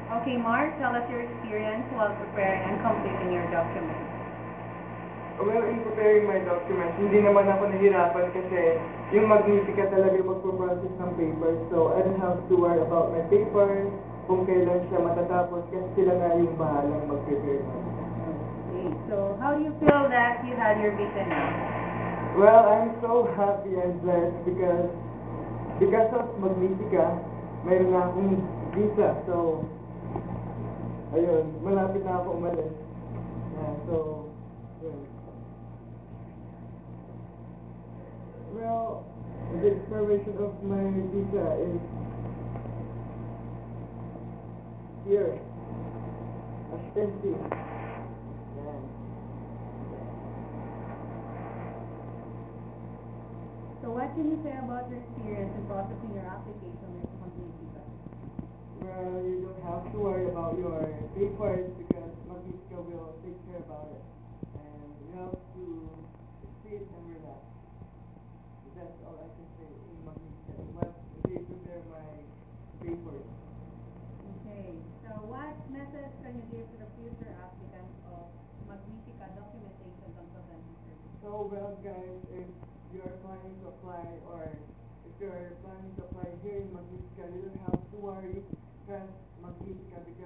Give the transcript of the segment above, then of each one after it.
Okay, Mark, tell us your experience while preparing and completing your document. Well, in preparing my documents, hindi naman ako nahirapan kasi yung Magnifica talaga yung magpo-process ng papers. So, I don't have to worry about my papers, kung kailan siya matatapos, kasi sila na yung bahalang mag-prepare na. Okay, so how do you feel that you had your visa now? Well, I'm so happy and blessed because of Magnifica, mayroon na akong visa. So, ayun, malapit na ako umalis. Yeah, so, yun. Well, the expiration of my visa is here, as you can see. Yan. So what can you say about your experience in processing your application with Magnifica? Well, you don't have to worry about your papers because Magnifica will take care about it. And you have to sit and relax. That's all I can say in Magnifica. But they prepare my papers. Okay, so what message can you give to the future applicants of Magnifica documentation consultancy service? So, well, guys, if you're planning to apply or if you're planning to apply here in Magnifica, you don't have to worry because Magnifica is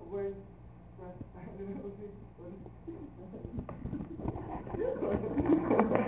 worth I don't know